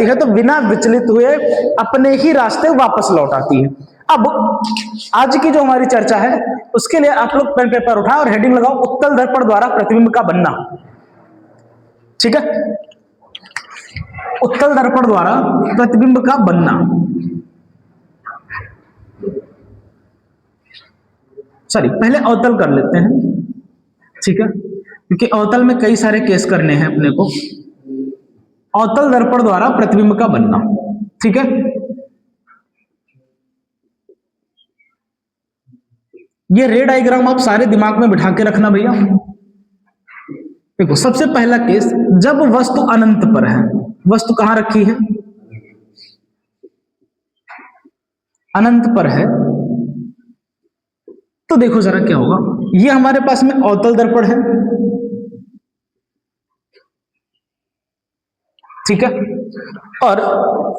जाती है तो बिना विचलित हुए अपने ही रास्ते वापस लौट आती है। अब आज की जो हमारी चर्चा है उसके लिए आप लोग पेन पेपर उठाओ और हेडिंग लगाओ, उत्तल दर्पण द्वारा प्रतिबिंब का बनना। ठीक है, उत्तल दर्पण द्वारा प्रतिबिंब का बनना। सॉरी, पहले अवतल कर लेते हैं, ठीक है, क्योंकि अवतल में कई सारे केस करने हैं अपने को। अवतल दर्पण द्वारा प्रतिबिंब का बनना, ठीक है। ये रे डायग्राम आप सारे दिमाग में बिठा के रखना भैया। देखो, सबसे पहला केस, जब वस्तु अनंत पर है। वस्तु कहां रखी है? अनंत पर है। तो देखो जरा क्या होगा, ये हमारे पास में अवतल दर्पण है, ठीक है, और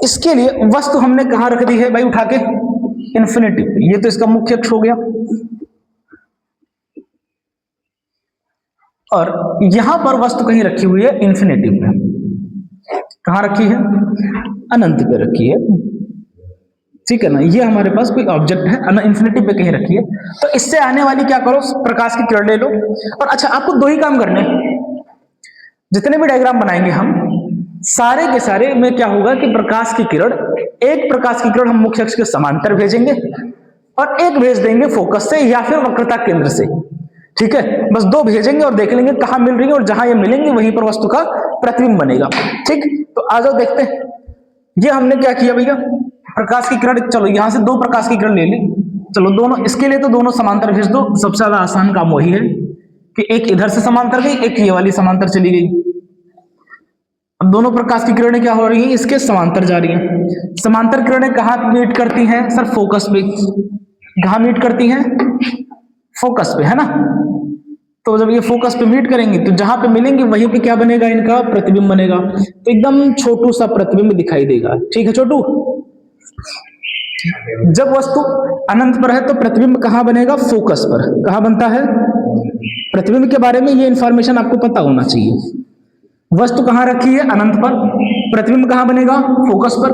इसके लिए वस्तु हमने कहां रख दी है भाई? उठा के इन्फिनिटी पे। ये तो इसका मुख्य अक्ष हो गया, और यहां पर वस्तु कहीं रखी हुई है इन्फिनिटी पे। कहां रखी है? अनंत पे रखी है, ठीक है ना। ये हमारे पास कोई ऑब्जेक्ट है, इन्फिनिटी पे कहीं रखी है। तो इससे आने वाली क्या करो, प्रकाश की किरण ले लो। और अच्छा, आपको दो ही काम करने, जितने भी डायग्राम बनाएंगे हम सारे के सारे में क्या होगा कि प्रकाश की किरण, एक प्रकाश की किरण हम मुख्य अक्ष के समांतर भेजेंगे और एक भेज देंगे फोकस से या फिर वक्रता केंद्र से, ठीक है। बस दो भेजेंगे और देख लेंगे कहां मिल रही है, और जहां ये मिलेंगे वहीं पर वस्तु का प्रतिबिंब बनेगा, ठीक। तो आ जाओ देखते हैं। ये हमने क्या किया भैया, प्रकाश की किरण, चलो यहां से दो प्रकाश की किरण ले ली, चलो दोनों, इसके लिए तो दोनों समांतर भेज दो। सबसे ज्यादा आसान काम वही है कि एक इधर से समांतर गई, एक ये वाली समांतर चली गई। अब दोनों प्रकाश की किरणें क्या हो रही हैं? इसके समांतर जा रही हैं। समांतर किरणें कहां मीट करती हैं सर? फोकस पे। कहां मीट करती हैं? फोकस पे, है ना। तो जब ये फोकस पे मीट करेंगी तो जहां पे मिलेंगे वहीं पे क्या बनेगा? इनका प्रतिबिंब बनेगा। तो एकदम छोटू सा प्रतिबिंब दिखाई देगा, ठीक है छोटू। जब वस्तु अनंत पर है तो प्रतिबिंब कहां बनेगा? फोकस पर। कहां बनता है? प्रतिबिंब के बारे में ये इंफॉर्मेशन आपको पता होना चाहिए। वस्तु कहां रखी है? अनंत पर। प्रतिबिंब कहां बनेगा? फोकस पर।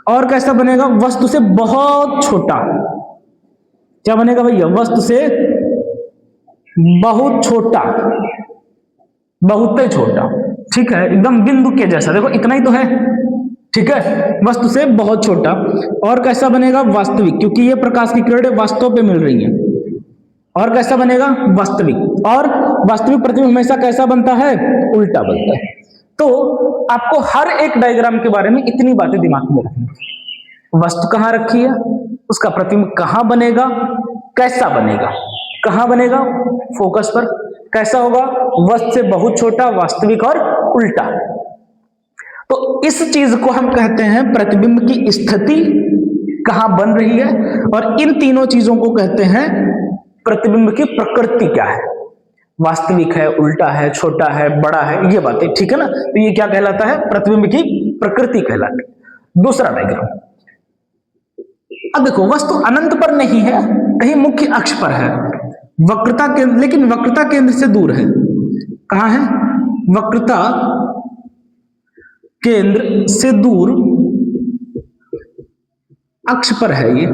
और कैसा बनेगा? वस्तु से बहुत छोटा। क्या बनेगा भैया? वस्तु से बहुत छोटा, बहुत ही छोटा, ठीक है, एकदम बिंदु के जैसा। देखो इतना ही तो है, ठीक है, वस्तु से बहुत छोटा। और कैसा बनेगा? वास्तविक, क्योंकि ये प्रकाश की किरणें वास्तव पे मिल रही हैं। और कैसा बनेगा? वास्तविक। और वास्तविक प्रतिबिंब हमेशा कैसा बनता है? उल्टा बनता है। तो आपको हर एक डायग्राम के बारे में इतनी बातें दिमाग में रखनी। वस्तु कहां रखी है, उसका प्रतिबिंब कहां बनेगा, कैसा बनेगा। कहां बनेगा? फोकस पर। कैसा होगा? वस्तु से बहुत छोटा, वास्तविक और उल्टा। तो इस चीज को हम कहते हैं प्रतिबिंब की स्थिति कहां बन रही है, और इन तीनों चीजों को कहते हैं प्रतिबिंब की प्रकृति क्या है। वास्तविक है, उल्टा है, छोटा है, बड़ा है, ये बातें, ठीक है ना। तो ये क्या कहलाता है? प्रतिबिंब की प्रकृति कहलाती है। दूसरा डायग्राम, अब देखो वस्तु अनंत पर नहीं है, कहीं मुख्य अक्ष पर है, वक्रता केंद्र, लेकिन वक्रता केंद्र से दूर है। कहां है? वक्रता केंद्र से दूर अक्ष पर है ये।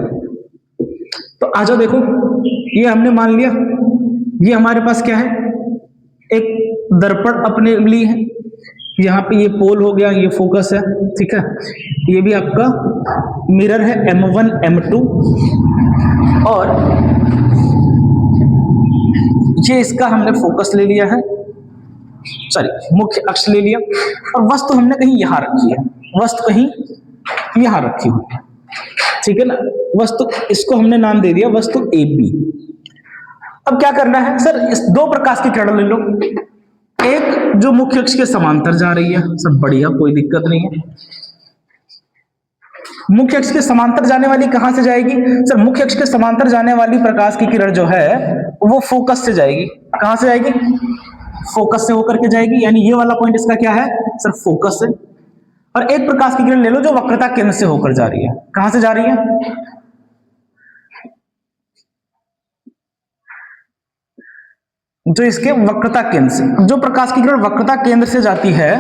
तो आ जाओ देखो, ये हमने मान लिया, ये हमारे पास क्या है? एक दर्पण अपने लिए है, यहाँ पे ये पोल हो गया, ये फोकस है, ठीक है। ये भी आपका मिरर है, M1 M2, और ये इसका हमने फोकस ले लिया है, सॉरी मुख्य अक्ष ले लिया। और वस्तु हमने कहीं यहां रखी है, वस्तु कहीं यहां रखी हुई है, ठीक है ना। वस्तु, इसको हमने नाम दे दिया वस्तु AB। अब क्या करना है सर? इस दो प्रकाश की किरण ले लो, एक जो मुख्य अक्ष के समांतर जा रही है, सब बढ़िया, कोई दिक्कत नहीं है। मुख्य अक्ष के समांतर जाने वाली कहां से जाएगी सर? मुख्य अक्ष के समांतर जाने वाली प्रकाश की किरण जो है वो फोकस से जाएगी। कहां से जाएगी? फोकस से होकर के जाएगी, यानी ये वाला पॉइंट इसका क्या है सर? फोकस से। और एक प्रकाश की किरण ले लो जो वक्रता केंद्र से होकर जा रही है। कहां से जा रही है? जो इसके वक्रता केंद्र से, जो प्रकाश की किरण वक्रता केंद्र से जाती है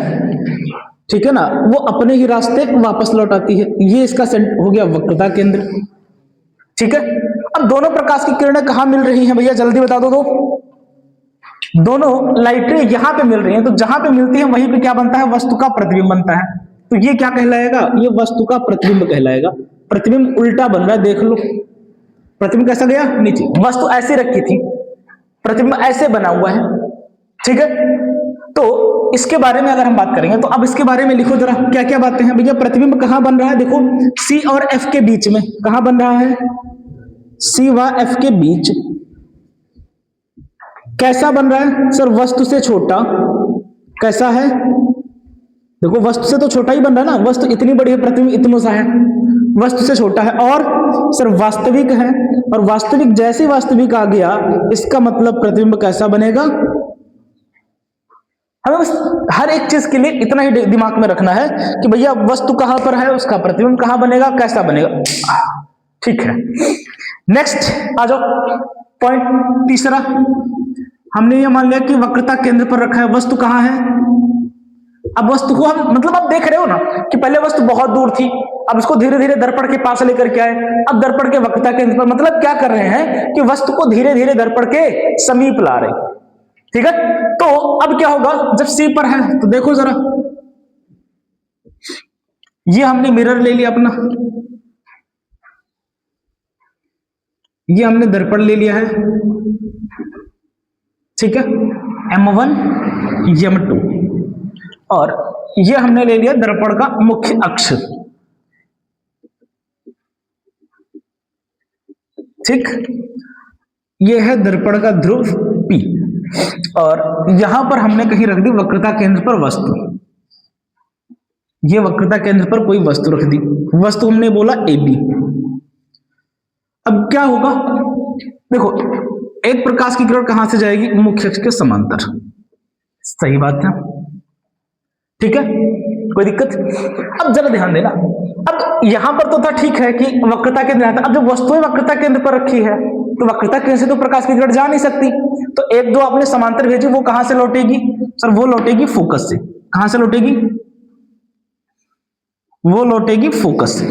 ठीक है ना, वो अपने ही रास्ते वापस लौट आती है। ये इसका हो गया वक्रता केंद्र। ठीक है, अब दोनों प्रकाश की किरणें कहां मिल रही हैं भैया, जल्दी बता दो। दोनों लाइटें यहां पे मिल रही हैं, तो जहां पे मिलती है वहीं पे क्या बनता है, वस्तु का प्रतिबिंब बनता है। तो ये क्या कहलाएगा, ये वस्तु का प्रतिबिंब कहलाएगा। प्रतिबिंब उल्टा बन रहा है, देख लो। प्रतिबिंब कैसा गया, नीचे। वस्तु ऐसे रखी थी, प्रतिबिंब ऐसे बना हुआ है। ठीक है, तो इसके बारे में अगर हम बात करेंगे तो अब इसके बारे में लिखो जरा, क्या क्या बातें हैं भैया। प्रतिबिंब कहां बन रहा है, देखो सी और एफ के बीच में। कहां बन रहा है, सी व एफ के बीच। कैसा बन रहा है सर, वस्तु से छोटा। कैसा है, देखो वस्तु से तो छोटा ही बन रहा है ना, वस्तु इतनी बड़ी है, प्रतिबिंब इतना सा है, वस्तु से छोटा है। और सर वास्तविक है, और वास्तविक जैसे वास्तविक आ गया, इसका मतलब प्रतिबिंब कैसा बनेगा। हमें बस हर एक चीज के लिए इतना ही दिमाग में रखना है कि भैया वस्तु कहां पर है, उसका प्रतिबिंब कहां बनेगा, कैसा बनेगा। ठीक है, नेक्स्ट आ जाओ। पॉइंट तीसरा, हमने ये मान लिया कि वक्रता केंद्र पर रखा है, वस्तु कहां है। अब वस्तु को हम मतलब आप देख रहे हो ना कि पहले वस्तु बहुत दूर थी, अब इसको धीरे धीरे दर्पण के पास लेकर के आए, अब दर्पण के वक्रता केंद्र पर। मतलब क्या कर रहे हैं कि वस्तु को धीरे धीरे दर्पण के समीप ला रहे। ठीक है, तो अब क्या होगा जब सी पर है, तो देखो जरा, ये हमने मिरर ले लिया अपना, ये हमने दर्पण ले लिया है। ठीक है, M1 M2, और ये हमने ले लिया दर्पण का मुख्य अक्ष। ठीक, ये है दर्पण का ध्रुव P, और यहां पर हमने कहीं रख दी वक्रता केंद्र पर वस्तु। ये वक्रता केंद्र पर कोई वस्तु रख दी, वस्तु हमने बोला AB। अब क्या होगा, देखो एक प्रकाश की किरण कहां से जाएगी, मुख्य अक्ष के समांतर। सही बात है, ठीक है, कोई दिक्कत। अब जरा ध्यान देना, अब यहां पर तो था ठीक है कि वक्रता केंद्र आता, अब जब वस्तुएं वक्रता केंद्र पर रखी है तो वक्रता केंद्र से तो प्रकाश की किरण जा नहीं सकती, तो एक दो आपने समांतर भेजी, वो कहां से लौटेगी सर, वो लौटेगी फोकस से। कहां से लौटेगी, वो लौटेगी फोकस से।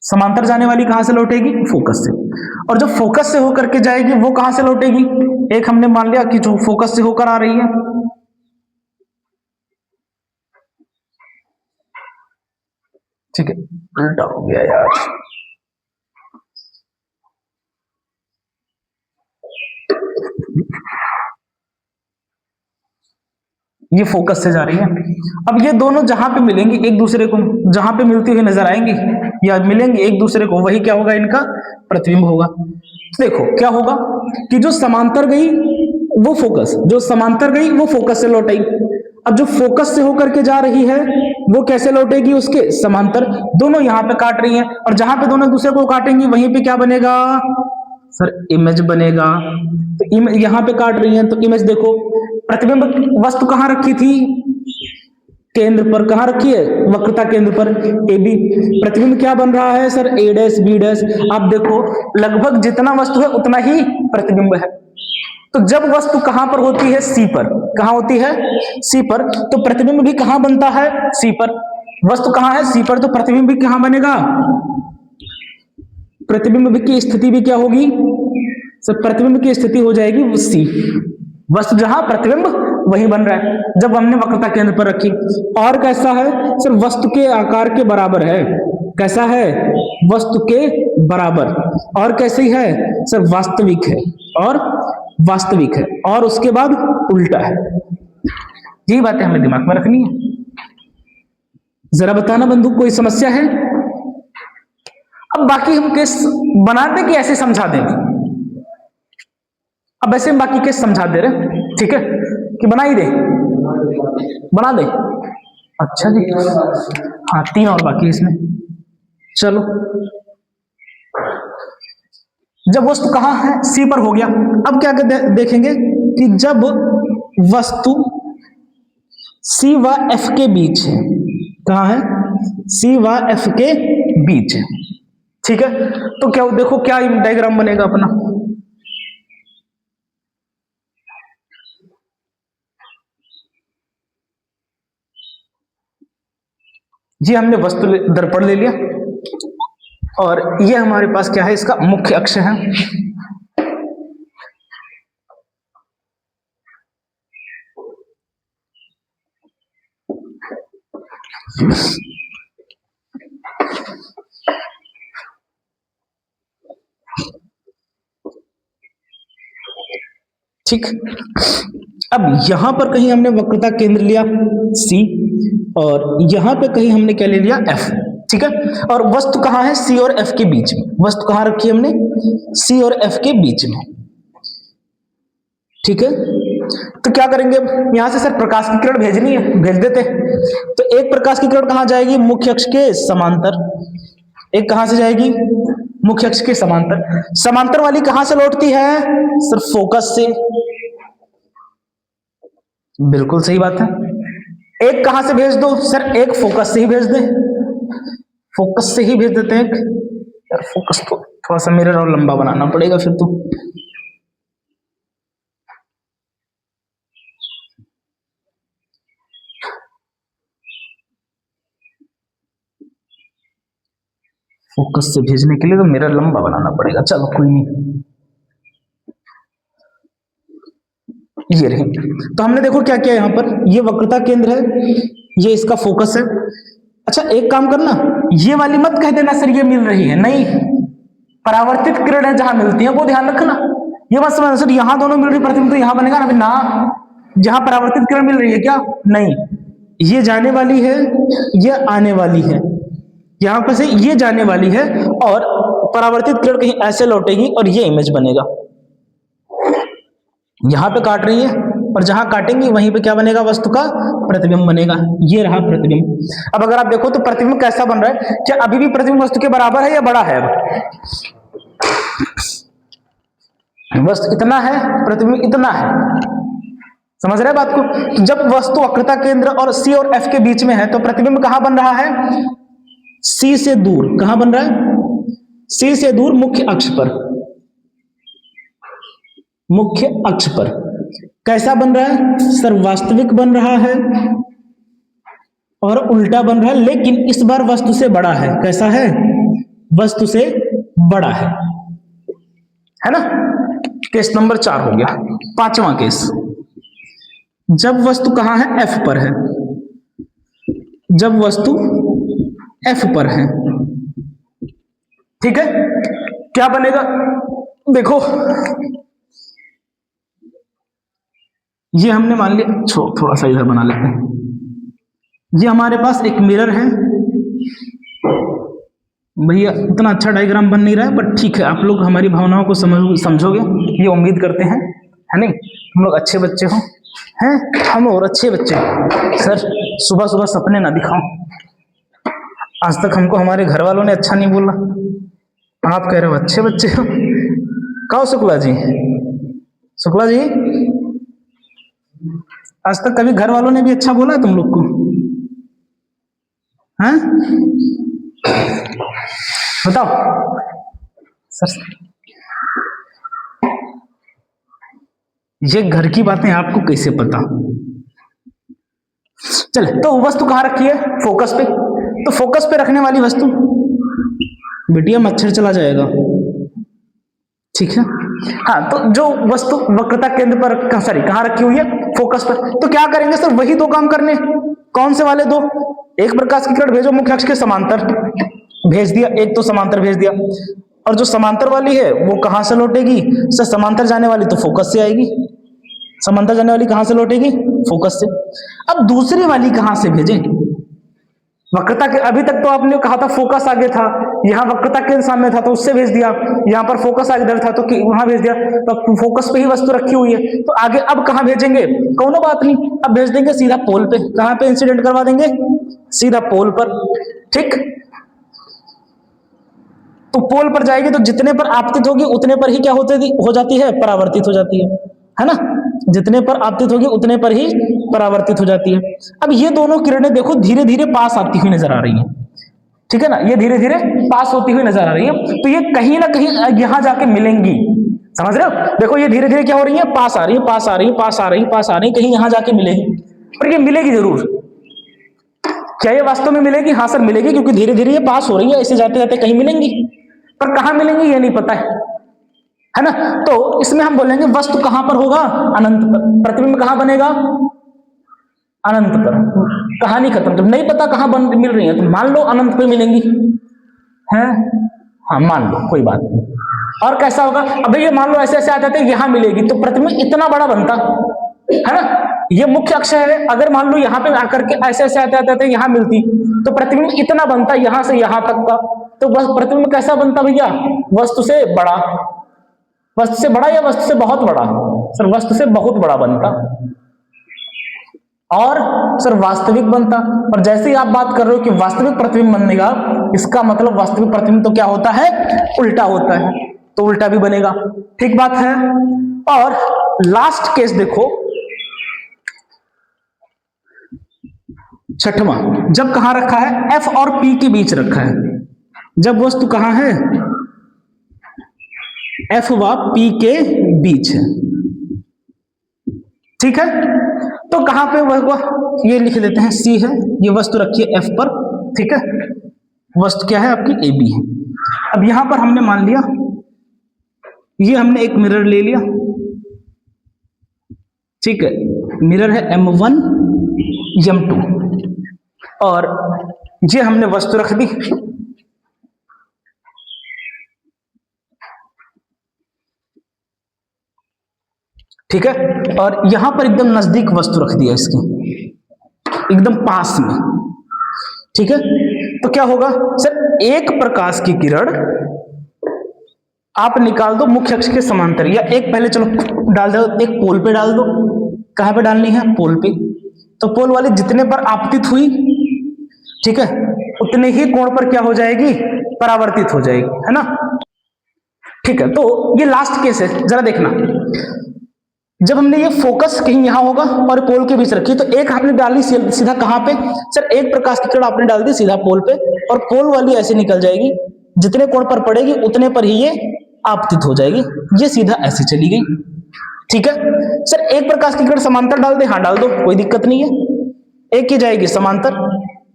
समांतर जाने वाली कहां से लौटेगी, फोकस से। और जो फोकस से होकर के जाएगी वो कहां से लौटेगी, एक हमने मान लिया कि जो फोकस से होकर आ रही है, ठीक है, उल्टा हो गया यार। ये फोकस से जा रही है। अब ये दोनों जहां पे मिलेंगी एक दूसरे को, जहां पे मिलती हुई नजर आएंगी या मिलेंगे एक दूसरे को, वही क्या होगा, इनका प्रतिबिंब होगा। तो देखो क्या होगा कि जो समांतर गई वो फोकस, जो समांतर गई वो फोकस से लौट आई। अब जो फोकस से होकर के जा रही है वो कैसे लौटेगी, उसके समांतर। दोनों यहां पे काट रही हैं, और जहां पे दोनों दूसरे को काटेंगी वहीं पे क्या बनेगा सर, इमेज बनेगा। तो यहां पे काट रही हैं तो इमेज देखो, प्रतिबिंब वस्तु कहां रखी थी, केंद्र पर। कहां रखी है, वक्रता केंद्र पर AB। प्रतिबिंब क्या बन रहा है sir, A dash B dash. आप देखो लगभग जितना वस्तु है उतना ही प्रतिबिंब है। तो जब वस्तु कहां पर होती है, C पर। कहां होती है, C पर, तो प्रतिबिंब भी कहां बनता है, C पर। वस्तु कहां है, C पर, तो प्रतिबिंब भी कहां बनेगा, प्रतिबिंब की स्थिति भी क्या होगी सर, प्रतिबिंब की स्थिति हो जाएगी C। वस्तु जहां, प्रतिबिंब वही बन रहा है जब हमने वक्रता केंद्र पर रखी। और कैसा है सर, वस्तु के आकार के बराबर है। कैसा है, वस्तु के बराबर। और कैसी है सर, वास्तविक है, और वास्तविक है, और उसके बाद उल्टा है। यही बातें हमें दिमाग में रखनी है। जरा बताना बंधु, कोई समस्या है। अब बाकी हम केस बना दें कि ऐसे समझा दें, अब ऐसे हम बाकी केस समझा दे रहे, ठीक है, कि बना ही दे, बना दे। अच्छा जी, हाँ 3 और बाकी इसमें। चलो, जब वस्तु कहां है, C पर हो गया। अब क्या देखेंगे कि जब वस्तु C व F के बीच है, कहां है, C व F के बीच है, ठीक है, तो क्या देखो क्या डायग्राम बनेगा अपना। ये हमने वस्तु दर्पण ले लिया और ये हमारे पास क्या है, इसका मुख्य अक्ष है। ठीक, अब यहां पर कहीं हमने वक्रता केंद्र लिया C और यहां पे कहीं हमने क्या ले लिया F। ठीक है, और वस्तु कहां है, C और F के बीच में। वस्तु कहां रखी है हमने, C और F के बीच में। ठीक है, तो क्या करेंगे, यहां से सर प्रकाश की किरण भेजनी है, भेज देते हैं। तो एक प्रकाश की किरण कहां जाएगी, मुख्य अक्ष के समांतर। एक कहां से जाएगी, मुख्य अक्ष के समांतर। समांतर वाली कहां से लौटती है सर, फोकस से। बिल्कुल सही बात है। एक कहां से भेज दो सर, एक फोकस से ही भेज दें, फोकस से ही भेज देते हैं। यार फोकस तो थोड़ा सा मिरर और लंबा बनाना पड़ेगा फिर तो। फोकस से भेजने के लिए तो मिरर लंबा बनाना पड़ेगा, चलो कोई नहीं। ये रही, तो हमने देखो क्या किया, यहां पर ये वक्रता केंद्र है, ये इसका फोकस है। अच्छा एक काम करना, ये वाली मत कह देना सर ये मिल रही है, नहीं, परावर्तित किरणें जहां मिलती हैं वो ध्यान रखना। ये मत समझना सर यहां दोनों मिल रही प्रतिबिंब तो यहां बनेगा ना, जहां परावर्तित किरण मिल रही है क्या, नहीं, ये जाने वाली है, ये आने वाली है। यहां पर से ये जाने वाली है और परावर्तित किरण कहीं ऐसे लौटेगी और ये इमेज बनेगा। यहां पे काट रही है और जहां काटेंगी वहीं पे क्या बनेगा, वस्तु का प्रतिबिंब बनेगा। ये रहा प्रतिबिंब। अब अगर आप देखो तो प्रतिबिंब कैसा बन रहा है, क्या अभी भी प्रतिबिंब वस्तु के बराबर है या बड़ा है, अब वस्तु इतना है, प्रतिबिंब इतना है, समझ रहे बात को। तो जब वस्तु वक्रता केंद्र और C और F के बीच में है तो प्रतिबिंब कहां बन रहा है, C से दूर। कहां बन रहा है, C से दूर, मुख्य अक्ष पर। मुख्य अक्ष पर कैसा बन रहा है सर, वास्तविक बन रहा है और उल्टा बन रहा है, लेकिन इस बार वस्तु से बड़ा है। कैसा है, वस्तु से बड़ा है ना। केस नंबर 4 हो गया। पांचवा केस, जब वस्तु कहां है, F पर है। जब वस्तु F पर है, ठीक है, क्या बनेगा, देखो ये हमने मान लिया, थोड़ा सा इधर बना लेते हैं। ये हमारे पास एक मिरर है, भैया इतना अच्छा डायग्राम बन नहीं रहा है बट ठीक है, आप लोग हमारी भावनाओं को समझोगे ये उम्मीद करते हैं, है नहीं। हम लोग अच्छे बच्चे हो, हैं हम और अच्छे बच्चे। सर सुबह सुबह सपने ना दिखाओ, आज तक हमको हमारे घर वालों ने अच्छा नहीं बोला, आप कह रहे हो अच्छे बच्चे हो। कहो शुक्ला जी, शुक्ला जी आज तक कभी घर वालों ने भी अच्छा बोला है तुम लोग को, हैं बताओ सर। ये घर की बातें आपको कैसे पता। चले, तो वस्तु कहां रखी है, फोकस पे। तो फोकस पे रखने वाली वस्तु, बिटिया मच्छर चला जाएगा, ठीक है। हाँ, तो जो वस्तु वक्रता केंद्र पर, सॉरी कहां रखी हुई है, फोकस पर। तो क्या करेंगे सर, वही दो काम करने। कौन से वाले दो, एक प्रकाश की किरण भेजो मुख्य अक्ष के समांतर, भेज दिया, एक तो समांतर भेज दिया। और जो समांतर वाली है वो कहां से लौटेगी सर, समांतर जाने वाली तो फोकस से आएगी। समांतर जाने वाली कहां से लौटेगी, फोकस से। अब दूसरी वाली कहां से भेजें, वक्रता के, अभी तक तो आपने कहा था फोकस आगे था, यहाँ वक्रता के सामने था तो उससे भेज दिया, यहाँ पर फोकस आगे था तो वहां भेज दिया, तो फोकस पे ही वस्तु रखी हुई है। तो आगे अब कहां भेजेंगे, कोनो बात नहीं, अब भेज देंगे सीधा पोल पे। कहां पे इंसिडेंट करवा देंगे, सीधा पोल पर, ठीक। तो पोल पर जाएगी तो जितने पर आपतित होगी उतने पर ही क्या हो जाती है, परावर्तित हो जाती है ना। जितने पर आपतित होगी उतने पर ही परावर्तित हो जाती है। अब ये दोनों किरणें देखो धीरे धीरे पास आती हुई नजर आ रही हैं, ठीक है ना, ये धीरे धीरे पास होती हुई नजर आ रही है। तो ये कहीं ना कहीं यहां जाके मिलेंगी, समझ रहे हो। देखो ये धीरे धीरे क्या हो रही है, पास आ रही है, पास आ रही है, पास आ रही है, पास आ रही है, कहीं यहां जाके मिलेगी, पर ये मिलेगी जरूर। क्या ये वास्तव में मिलेगी? हाँ सर मिलेगी, क्योंकि धीरे धीरे ये पास हो रही है, ऐसे जाते जाते कहीं मिलेंगी, पर कहां मिलेंगी ये नहीं पता है ना। तो इसमें हम बोलेंगे वस्तु कहां पर होगा? अनंत पर। प्रतिबिंब कहां बनेगा? अनंत पर। कहानी खत्म। जब नहीं पता कहां मिल रही है तो मान लो अनंत पे मिलेंगी, है? हाँ मान लो, कोई बात नहीं। और कैसा होगा? अब ये मान लो ऐसे ऐसे आ जाते यहां मिलेगी, तो प्रतिबिंब इतना बड़ा बनता है ना। ये मुख्य अक्ष है, अगर मान लो यहाँ पे आकर के ऐसे ऐसे आते आते यहाँ मिलती तो प्रतिबिंब इतना बनता यहां से यहां तक का। तो बस प्रतिबिंब कैसा बनता भैया? वस्तु से बड़ा। वस्तु से बड़ा या वस्तु से बहुत बड़ा? सर वस्तु से बहुत बड़ा बनता। और सर वास्तविक बनता। और जैसे ही आप बात कर रहे हो कि वास्तविक प्रतिबिंब बनेगा, इसका मतलब वास्तविक प्रतिबिंब तो क्या होता है? उल्टा होता है, तो उल्टा भी बनेगा। ठीक बात है। और लास्ट केस देखो, छठवां, जब कहां रखा है? F और P के बीच रखा है। जब वस्तु कहां है? F व P के बीच है, ठीक है। तो कहां पे वह ये लिख देते हैं, C है, ये वस्तु रखी है F पर, ठीक है। वस्तु क्या है आपकी? AB है। अब यहां पर हमने मान लिया, ये हमने एक मिरर ले लिया, ठीक है। मिरर है M1 M2, और ये हमने वस्तु रख दी, ठीक है। और यहां पर एकदम नजदीक वस्तु रख दिया इसकी, एकदम पास में, ठीक है। तो क्या होगा सर? एक प्रकाश की किरण आप निकाल दो मुख्य अक्ष के समांतर, या एक पहले चलो डाल दो, एक पोल पे डाल दो। कहां पे डालनी है? पोल पे। तो पोल वाली जितने पर आपतित हुई, ठीक है, उतने ही कोण पर क्या हो जाएगी? परावर्तित हो जाएगी, है ना। ठीक है, तो ये लास्ट केस है, जरा देखना। जब हमने ये फोकस कहीं यहां होगा और पोल के बीच रखी, तो एक आपने डाली सीधा कहां पे? सर एक प्रकाश की किरण आपने डाल दी सीधा पोल पे, और पोल वाली ऐसे निकल जाएगी, जितने कोण पर पड़ेगी उतने पर ही ये आपतित हो जाएगी, ये सीधा ऐसे चली गई, ठीक है। सर एक प्रकाश की किरण समांतर डाल दे? हाँ डाल दो, कोई दिक्कत नहीं है। एक ही जाएगी समांतर,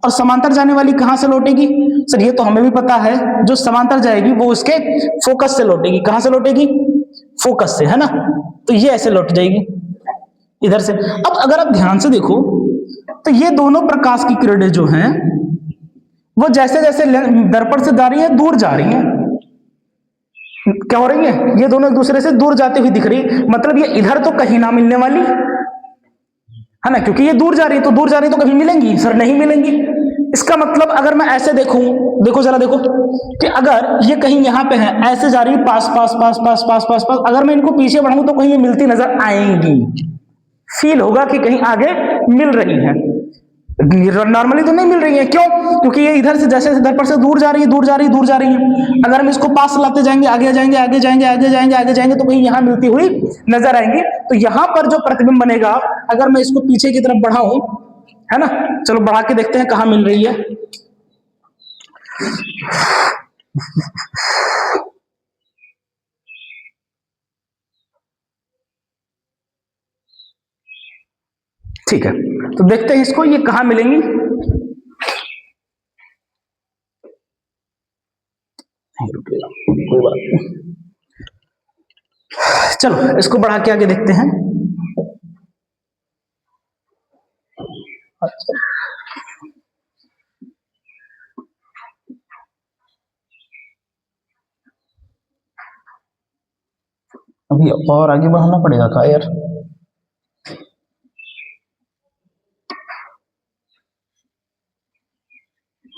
और समांतर जाने वाली कहां से लौटेगी? सर ये तो हमें भी पता है, जो समांतर जाएगी वो उसके फोकस से लौटेगी। कहां से लौटेगी? फोकस से, है ना। तो ये ऐसे लौट जाएगी इधर से। अब अगर आप ध्यान से देखो तो ये दोनों प्रकाश की किरणें जो हैं वो जैसे जैसे दर्पण से जा रही है, दूर जा रही हैं। क्या हो रही है? ये दोनों एक दूसरे से दूर जाती हुई दिख रही है। मतलब ये इधर तो कहीं ना मिलने वाली, है ना, क्योंकि ये दूर जा रही है, तो दूर जा रही तो कभी मिलेंगी? सर नहीं मिलेंगी। इसका मतलब अगर मैं ऐसे देखूं, देखो जरा देखो, कि अगर ये कहीं यहां पे है, ऐसे जा रही है पास पास पास पास पास पास पास, अगर मैं इनको पीछे बढ़ाऊं तो कहीं ये मिलती नजर आएंगी, फील होगा कि कहीं आगे मिल रही है। नॉर्मली तो नहीं मिल रही है, क्यों? क्योंकि ये इधर से जैसे दर्पण से दूर जा रही है, दूर जा रही है, दूर जा रही है। अगर हम इसको पास लाते जाएंगे, आगे जाएंगे, आगे जाएंगे, आगे जाएंगे, आगे जाएंगे, तो कहीं यहां मिलती हुई नजर आएंगी। तो यहां पर जो प्रतिबिंब बनेगा, अगर मैं इसको पीछे की तरफ बढ़ाऊं, है ना, चलो बढ़ा के देखते हैं कहां मिल रही है। ठीक है, तो देखते हैं इसको, ये कहां मिलेंगी। कोई बात नहीं, चलो इसको बढ़ा के आगे देखते हैं। अभी और आगे बढ़ाना पड़ेगा का यार?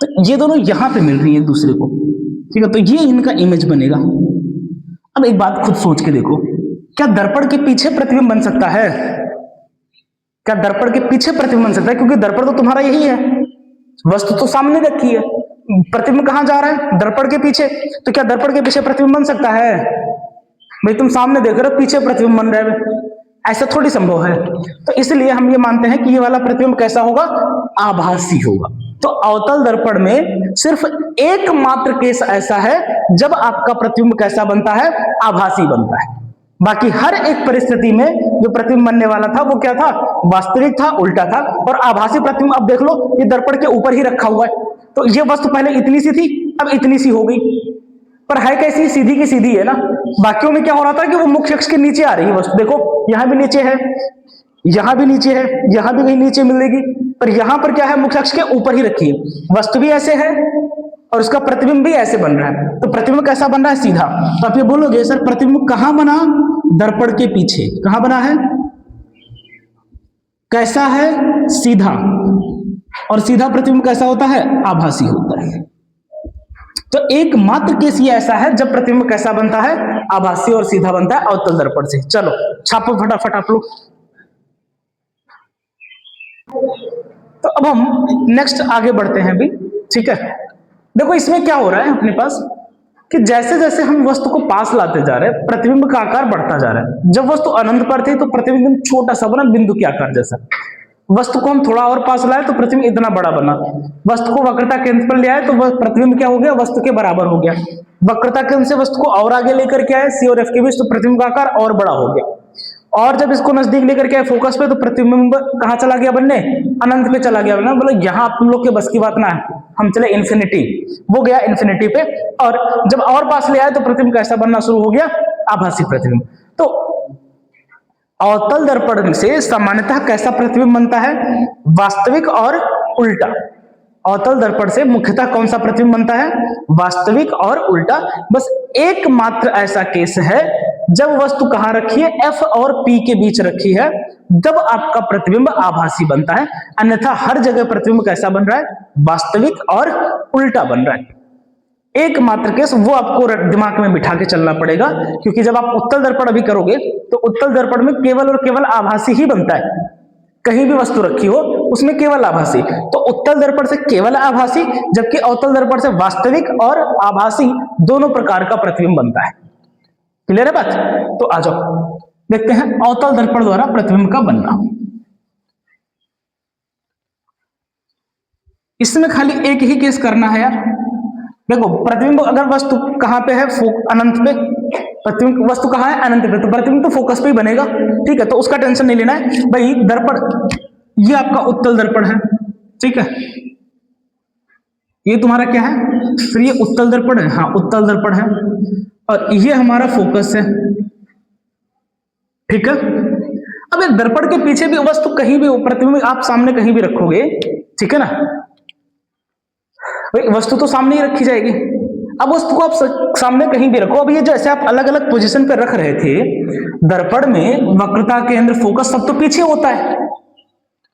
तो ये दोनों यहां पे मिल रही है एक दूसरे को, ठीक है, तो ये इनका इमेज बनेगा। अब एक बात खुद सोच के देखो, क्या दर्पण के पीछे प्रतिबिंब बन सकता है? क्या दर्पण के पीछे प्रतिबिंब बन सकता है? क्योंकि दर्पण तो तुम्हारा यही है, वस्तु तो सामने रखी है, प्रतिबिंब कहां जा रहा है? दर्पण के पीछे। तो क्या दर्पण के पीछे प्रतिबिंब बन सकता है? भाई तुम सामने देख रहे हो, पीछे प्रतिबिंब बन रहा है, ऐसा थोड़ी संभव है। तो इसलिए हम ये मानते हैं कि ये वाला प्रतिबिंब कैसा होगा? आभासी होगा। तो अवतल दर्पण में सिर्फ एकमात्र केस ऐसा है जब आपका प्रतिबिंब कैसा बनता है? आभासी बनता है। बाकी हर एक परिस्थिति में जो प्रतिबिंब बनने वाला था वो क्या था, वास्तविक था, उल्टा था। और आभासी प्रतिबिंब अब देख लो, ये दर्पण के ऊपर ही रखा हुआ है, तो ये वस्तु पहले इतनी सी थी, अब इतनी सी हो गई, पर है कैसी, सीधी की सीधी है ना। बाकियों में क्या हो रहा था कि वो मुख्य अक्ष के नीचे आ रही है वस्तु, देखो यहां भी नीचे है, यहां भी नीचे है, यहां भी कहीं नीचे मिलेगी, पर यहां पर क्या है, मुख्य अक्ष के ऊपर ही रखी है। वस्तु भी ऐसे है और उसका प्रतिबिंब भी ऐसे बन रहा है, तो प्रतिबिंब कैसा बन रहा है, सीधा। तो आप ये बोलोगे सर प्रतिबिंब कहां बना, दर्पण के पीछे। कहां बना है, कैसा है, सीधा। और सीधा प्रतिबिंब कैसा होता है, आभासी होता है। तो एकमात्र केस ये ऐसा है जब प्रतिबिंब कैसा बनता है, आभासी और सीधा बनता है अवतल दर्पण से। चलो छापो फटाफट आप लोग। तो अब हम नेक्स्ट आगे बढ़ते हैं भी, ठीक है। देखो इसमें क्या हो रहा है अपने पास कि जैसे जैसे हम वस्तु को पास लाते जा रहे हैं, प्रतिबिंब का आकार बढ़ता जा रहा है। जब वस्तु अनंत पर थी तो प्रतिबिंब छोटा सा बना, बिंदु के आकार जैसा। वस्तु को हम थोड़ा और पास लाए तो प्रतिबिंब इतना बड़ा बना। वस्तु को वक्रता केंद्र पर ले आए तो वह प्रतिबिंब क्या हो गया, वस्तु के बराबर हो गया। वक्रता केंद्र से वस्तु को और आगे लेकर के आए, सी और एफ के बीच, तो प्रतिबिंब का आकार और बड़ा हो गया। और जब इसको नजदीक लेकर के आए फोकस पे, तो प्रतिबिंब कहां चला गया बनने, अनंत पे चला गया बनना। बोले यहां तुम लोग के बस की बात ना है, हम चले इन्फिनिटी, वो गया इन्फिनिटी पे। और जब और पास ले आए तो प्रतिबिंब कैसा बनना शुरू हो गया, आभासी प्रतिबिंब। तो अवतल दर्पण से सामान्यतः कैसा प्रतिबिंब बनता है, वास्तविक और उल्टा। अवतल दर्पण से मुख्यतः कौन सा प्रतिबिंब बनता है, वास्तविक और उल्टा। बस एकमात्र ऐसा केस है जब वस्तु कहां रखी है, एफ और पी के बीच रखी है, जब आपका प्रतिबिंब आभासी बनता है। अन्यथा हर जगह प्रतिबिंब कैसा बन रहा है, वास्तविक और उल्टा बन रहा है। एकमात्र केस वो आपको दिमाग में बिठा के चलना पड़ेगा, क्योंकि जब आप उत्तल दर्पण अभी करोगे तो उत्तल दर्पण में केवल और केवल आभासी ही बनता है। कहीं भी वस्तु रखी हो उसमें केवल आभासी। तो उत्तल दर्पण से केवल आभासी, जबकि अवतल दर्पण से वास्तविक और आभासी दोनों प्रकार का प्रतिबिंब बनता है। क्लियर है बात? तो आ जाओ देखते हैं अवतल दर्पण द्वारा प्रतिबिंब का बनना। इसमें खाली एक ही केस करना है यार। देखो प्रतिबिंब अगर वस्तु कहां पे है, अनंत पे, प्रतिबिंब वस्तु कहां है, अनंत पे, तो प्रतिबिंब तो फोकस पे ही बनेगा, ठीक है। तो उसका टेंशन नहीं लेना है भाई। दर्पण ये आपका उत्तल दर्पण है, ठीक है। ये तुम्हारा क्या है, फिर ये उत्तल दर्पण है, हाँ उत्तल दर्पण है। और ये हमारा फोकस है, ठीक है। अब एक दर्पण के पीछे भी वस्तु कहीं भी, प्रतिबिंब आप सामने कहीं भी रखोगे, ठीक है ना, वस्तु तो सामने ही रखी जाएगी। अब वस्तु को आप सामने कहीं भी रखो। अब ये जो ऐसे आप अलग अलग पोजीशन पे रख रहे थे, दर्पण में वक्रता केंद्र फोकस सब तो पीछे होता है।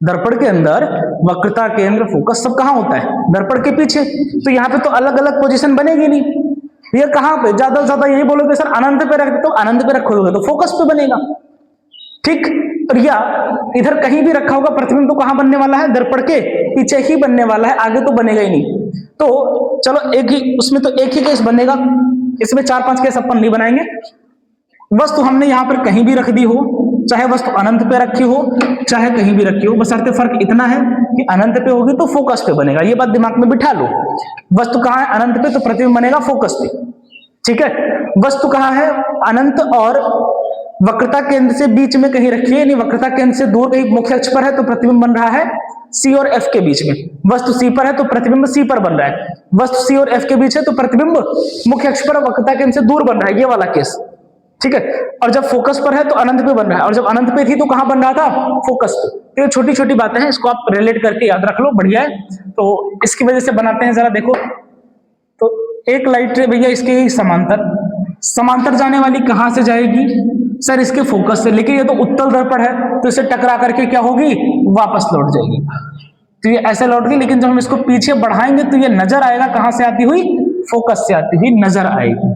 दर्पण के अंदर वक्रता केंद्र फोकस सब कहां होता है, दर्पण के पीछे। तो यहाँ पे तो अलग अलग पोजीशन बनेगी नहीं। ये कहां पे, ज्यादा से ज्यादा यही बोलोगे सर अनंत पे रख, तो अनंत पे रखोगे तो फोकस पे बनेगा, ठीक। और या इधर कहीं भी रखा होगा, प्रतिबिंब तो कहां बनने वाला है, दर्पण के पीछे ही बनने वाला है, आगे तो बनेगा ही नहीं। तो चलो एक ही, उसमें तो एक ही केस बनेगा, इसमें 4-5 केस अपन नहीं बनाएंगे। वस्तु हमने यहां पर कहीं भी रख दी हो, चाहे वस्तु अनंत पे रखी हो चाहे कहीं भी रखी हो, बशर्ते फर्क इतना है कि अनंत पे होगी तो फोकस पे बनेगा। ये बात दिमाग में बिठा लो। वस्तु कहां है, अनंत पे, तो प्रतिबिंब बनेगा फोकस पे, ठीक है। वस्तु कहां है, अनंत और वक्रता केंद्र से बीच में कहीं रखिए, नहीं वक्रता केंद्र से दूर कहीं मुख्य अक्ष पर है, तो प्रतिबिंब बन रहा है सी और एफ के बीच में। वस्तु सी पर है तो प्रतिबिंब सी पर बन रहा है। वस्तु सी और एफ के बीच है तो प्रतिबिंब मुख्य अक्ष पर वक्रता केंद्र से दूर बन रहा है, ये वाला केस, ठीक है। और जब फोकस पर है तो अनंत पे बन रहा है, और जब अनंत पे थी तो कहां बन रहा था, फोकस पे। ये छोटी छोटी बातें हैं, इसको आप रिलेट करके याद रख लो, बढ़िया है। तो इसकी वजह से बनाते हैं, जरा देखो। तो एक लाइट रे भैया इसके समांतर, समांतर जाने वाली कहां से जाएगी सर, इसके फोकस से। लेकिन ये तो उत्तल दर्पण है तो इसे टकरा करके क्या होगी, वापस लौट जाएगी। तो ये ऐसे लौट गई, लेकिन जब हम इसको पीछे बढ़ाएंगे तो ये नजर आएगा कहां से आती हुई, फोकस से आती हुई नजर आएगी,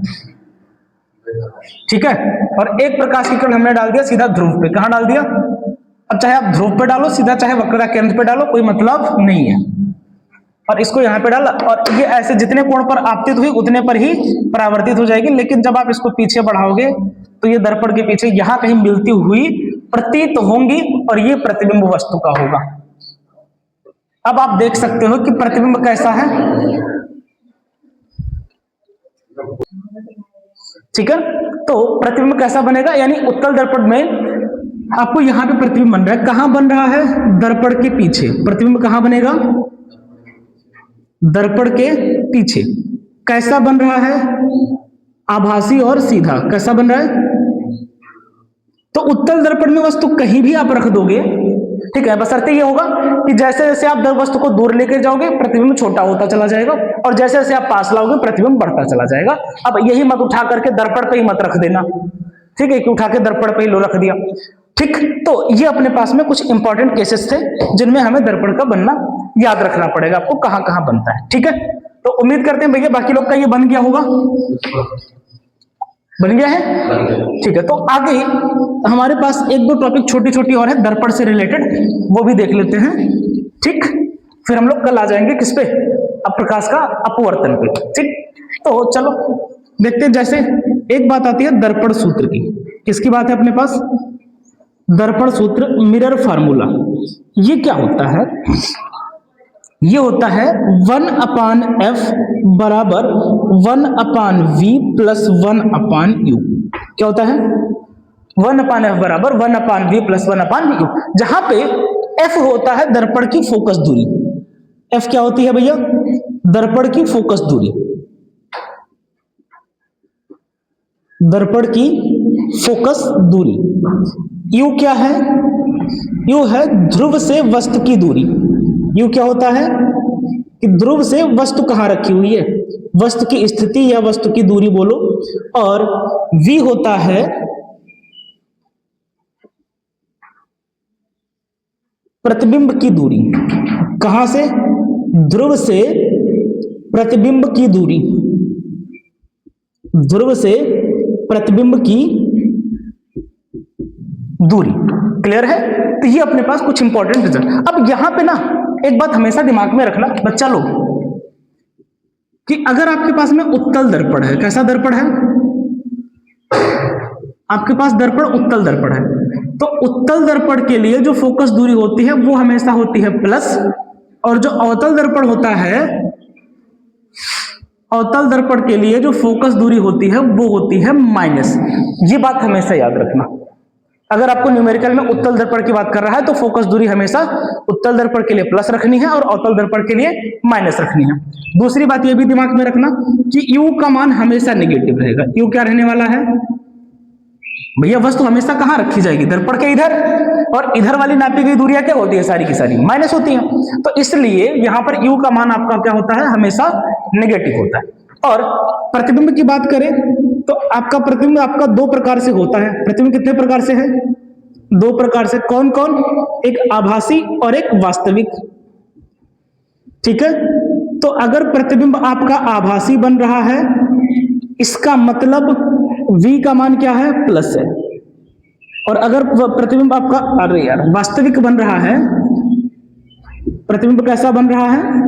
ठीक है। और एक प्रकाश की किरण हमने डाल दिया सीधा ध्रुव पे। कहां डाल दिया, अब चाहे आप ध्रुव पे डालो सीधा, चाहे वक्रता केंद्र पे डालो, कोई मतलब नहीं है। और इसको यहां पे डाला, और ये ऐसे जितने कोण पर आपतित हुई उतने पर ही परावर्तित हो जाएगी। लेकिन जब आप इसको पीछे बढ़ाओगे तो ये दर्पण के पीछे यहां कहीं मिलती हुई प्रतीत होंगी, और ये प्रतिबिंब वस्तु का होगा। अब आप देख सकते हो कि प्रतिबिंब कैसा है। ठीक है। तो प्रतिबिंब कैसा बनेगा, यानी उत्तल दर्पण में आपको यहां पे प्रतिबिंब बन रहा है, कहां बन रहा है, दर्पण के पीछे। प्रतिबिंब कहां बनेगा, दर्पण के पीछे। कैसा बन रहा है, आभासी और सीधा। कैसा बन रहा है, तो उत्तल दर्पण में वस्तु कहीं भी आप रख दोगे, ठीक है, बशर्ते ये होगा कि जैसे जैसे आप वस्तु को दूर लेकर जाओगे प्रतिबिंब छोटा होता चला जाएगा, और जैसे जैसे आप पास लाओगे प्रतिबिंब बढ़ता चला जाएगा। अब यही मत उठा करके दर्पण पे ही मत रख देना, ठीक है, कि उठा के दर्पण पे ही लो रख दिया, ठीक। तो ये अपने पास में कुछ इंपॉर्टेंट केसेस थे जिनमें हमें दर्पण का बनना याद रखना पड़ेगा, आपको कहां कहां बनता है, ठीक है। तो उम्मीद करते हैं भैया बाकी लोग का ये बन गया होगा, बन गया है, ठीक है। तो आगे हमारे पास एक दो टॉपिक छोटी छोटी और है दर्पण से रिलेटेड, वो भी देख लेते हैं, ठीक। फिर हम लोग कल आ जाएंगे किस पे, प्रकाश का अपवर्तन पे, ठीक। तो चलो देखते हैं। जैसे एक बात आती है दर्पण सूत्र की, किसकी बात है अपने पास, दर्पण सूत्र, मिरर फार्मूला। ये क्या होता है, ये होता है 1/f बराबर 1/v प्लस 1/u। क्या होता है, 1/f बराबर 1/v प्लस 1/u, जहां पे f होता है दर्पण की फोकस दूरी। f क्या होती है भैया, दर्पण की फोकस दूरी, दर्पण की फोकस दूरी। u क्या है, u है ध्रुव से वस्तु की दूरी। u क्या होता है कि ध्रुव से वस्तु कहां रखी हुई है, वस्तु की स्थिति या वस्तु की दूरी बोलो, और v होता है प्रतिबिंब की दूरी। कहां से, ध्रुव से प्रतिबिंब की दूरी, ध्रुव से प्रतिबिंब की दूरी। क्लियर है। तो ये अपने पास कुछ इंपॉर्टेंट रिजल्ट। अब यहां पे ना एक बात हमेशा दिमाग में रखना बच्चा लोग, कि अगर आपके पास में उत्तल दर्पण है, कैसा दर्पण है आपके पास, दर्पण उत्तल दर्पण है, तो उत्तल दर्पण के लिए जो फोकस दूरी होती है वो हमेशा होती है प्लस, और जो अवतल दर्पण होता है, अवतल दर्पण के लिए जो फोकस दूरी होती है वो होती है माइनस। ये बात हमेशा याद रखना। अगर आपको न्यूमेरिकल में उत्तल दर्पण की बात कर रहा है तो फोकस दूरी हमेशा उत्तल दर्पण के लिए प्लस रखनी है और अवतल दर्पण के लिए माइनस रखनी है। दूसरी बात यह भी दिमाग में रखना कि u का मान हमेशा नेगेटिव रहेगा। u क्या रहने वाला है भैया, वस्तु हमेशा कहां रखी जाएगी, दर्पण के इधर, और इधर वाली नापी गई दूरियां क्या होती है, सारी की सारी माइनस होती हैं। तो इसलिए यहां पर u का मान आपका क्या होता है, हमेशा नेगेटिव होता है। और प्रतिबिंब की बात करें तो आपका प्रतिबिंब आपका दो प्रकार से होता है। प्रतिबिंब कितने प्रकार से है, दो प्रकार से। कौन कौन, एक आभासी और एक वास्तविक, ठीक है। तो अगर प्रतिबिंब आपका आभासी बन रहा है, इसका मतलब v का मान क्या है, प्लस है। और अगर प्रतिबिंब आपका, अरे यार, वास्तविक बन रहा है, प्रतिबिंब कैसा बन रहा है,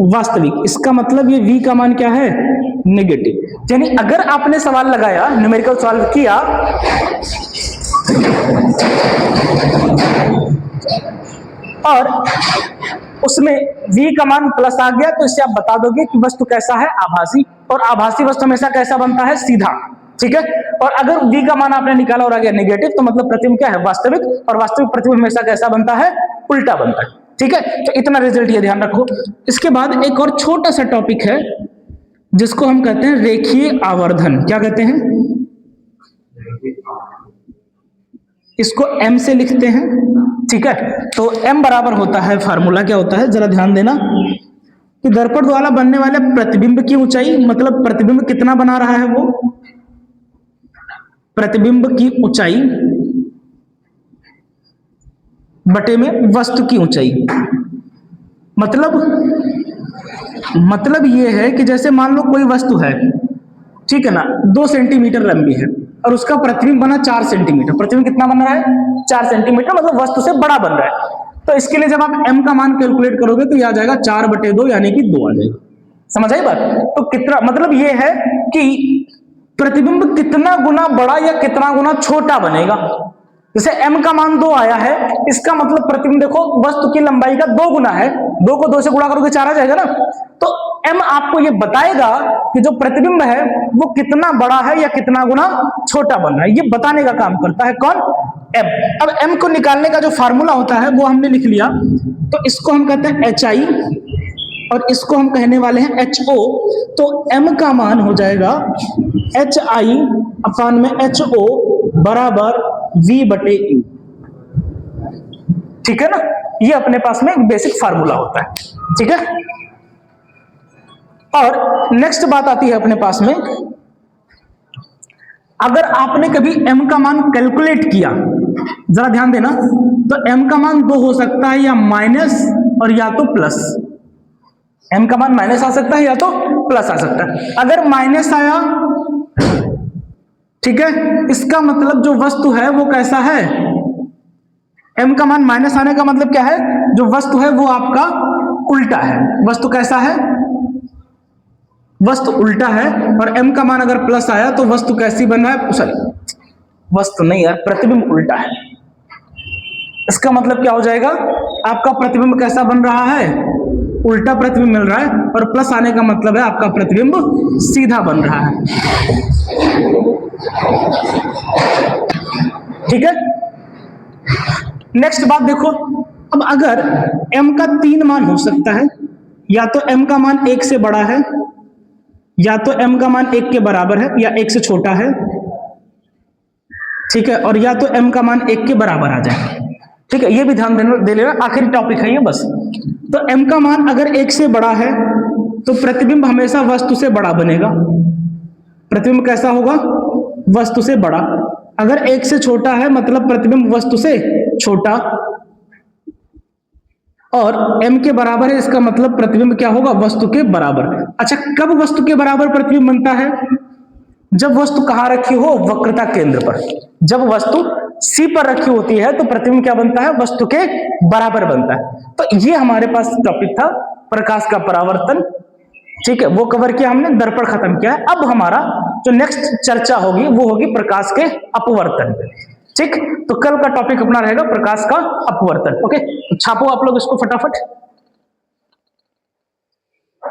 वास्तविक, इसका मतलब ये v का मान क्या है, नेगेटिव। यानी अगर आपने सवाल लगाया, न्यूमेरिकल सॉल्व किया, और उसमें v का मान प्लस आ गया, तो इससे आप बता दोगे कि वस्तु कैसा है, आभासी। और आभासी वस्तु हमेशा कैसा बनता है, सीधा, ठीक है। और अगर v का मान आपने निकाला और आ गया नेगेटिव, तो मतलब प्रतिबिंब क्या है, वास्तविक। और वास्तविक प्रतिबिंब हमेशा कैसा बनता है, उल्टा बनता है, ठीक है। तो इतना रिजल्ट ये ध्यान रखो। इसके बाद एक और छोटा सा टॉपिक है जिसको हम कहते हैं रेखीय आवर्धन। क्या कहते हैं, इसको m से लिखते हैं, ठीक है। तो m बराबर होता है, फार्मूला क्या होता है, जरा ध्यान देना, कि दर्पण द्वारा बनने वाले प्रतिबिंब की ऊंचाई, मतलब प्रतिबिंब कितना बना रहा है वो, प्रतिबिंब की ऊंचाई बटे में वस्तु की ऊंचाई। मतलब ये है कि जैसे मान लो कोई वस्तु है, ठीक है ना, 2 सेंटीमीटर लंबी है और उसका प्रतिबिंब बना 4 सेंटीमीटर। प्रतिबिंब कितना बन रहा है, 4 सेंटीमीटर, मतलब वस्तु से बड़ा बन रहा है। तो इसके लिए जब आप m का मान कैलकुलेट करोगे तो यह आ जाएगा 4/2, यानी कि 2 आ जाएगा। समझ आई बात। तो कितना, मतलब ये है कि प्रतिबिंब कितना गुना बड़ा या कितना गुना छोटा बनेगा। जैसे m का मान 2 आया है, इसका मतलब प्रतिबिंब देखो वस्तु की लंबाई का 2 गुना है, 2 को 2 से गुणा करोगे 4 आ जाएगा ना। तो m आपको ये बताएगा कि जो प्रतिबिंब है वो कितना बड़ा है या कितना गुना छोटा बन रहा है, ये बताने का काम करता है कौन, m। अब m को निकालने का जो फार्मूला होता है वो हमने लिख लिया, तो इसको हम कहते हैं HI और इसको हम कहने वाले हैं HO। तो m का मान हो जाएगा HI अपान में HO बराबर V/U। ठीक है ना, ये अपने पास में एक बेसिक फार्मूला होता है, ठीक है। और नेक्स्ट बात आती है अपने पास में, अगर आपने कभी m का मान कैलकुलेट किया, जरा ध्यान देना, तो m का मान 2 हो सकता है या माइनस और या तो प्लस। m का मान माइनस आ सकता है या तो प्लस आ सकता है। अगर माइनस आया, ठीक है, इसका मतलब जो वस्तु है वो कैसा है, m का मान माइनस आने का मतलब क्या है, जो वस्तु है वो आपका उल्टा है। वस्तु कैसा है, वस्तु उल्टा है। और m का मान अगर प्लस आया तो वस्तु कैसी बन रहा है, सॉरी वस्तु नहीं यार, प्रतिबिंब उल्टा है। इसका मतलब क्या हो जाएगा, आपका प्रतिबिंब कैसा बन रहा है, उल्टा प्रतिबिंब मिल रहा है। और प्लस आने का मतलब है आपका प्रतिबिंब सीधा बन रहा है, ठीक है। नेक्स्ट बात देखो, अब अगर m का 3 मान हो सकता है, या तो m का मान 1 से बड़ा है, या तो m का मान 1 के बराबर है या 1 से छोटा है, ठीक है, और या तो m का मान 1 के बराबर आ जाए, ठीक है। ये भी ध्यान दे लेना, आखिरी टॉपिक है ये बस। तो m का मान अगर 1 से बड़ा है तो प्रतिबिंब हमेशा वस्तु से बड़ा बनेगा। प्रतिबिंब कैसा होगा, वस्तु से बड़ा। अगर 1 से छोटा है मतलब प्रतिबिंब वस्तु से छोटा। और m के बराबर है, इसका मतलब प्रतिबिंब क्या होगा, वस्तु के बराबर। अच्छा, कब वस्तु के बराबर प्रतिबिंब बनता है, जब वस्तु कहां रखी हो, वक्रता केंद्र पर। जब वस्तु C पर रखी होती है तो प्रतिबिंब क्या बनता है, वस्तु के बराबर बनता है। तो ये हमारे पास टॉपिक था प्रकाश का परावर्तन, ठीक है, वो कवर किया हमने, दर्पण खत्म किया है। अब हमारा जो नेक्स्ट चर्चा होगी वो होगी प्रकाश के अपवर्तन पे, ठीक। तो कल का टॉपिक अपना रहेगा प्रकाश का अपवर्तन। ओके, तो छापो आप लोग इसको फटाफट।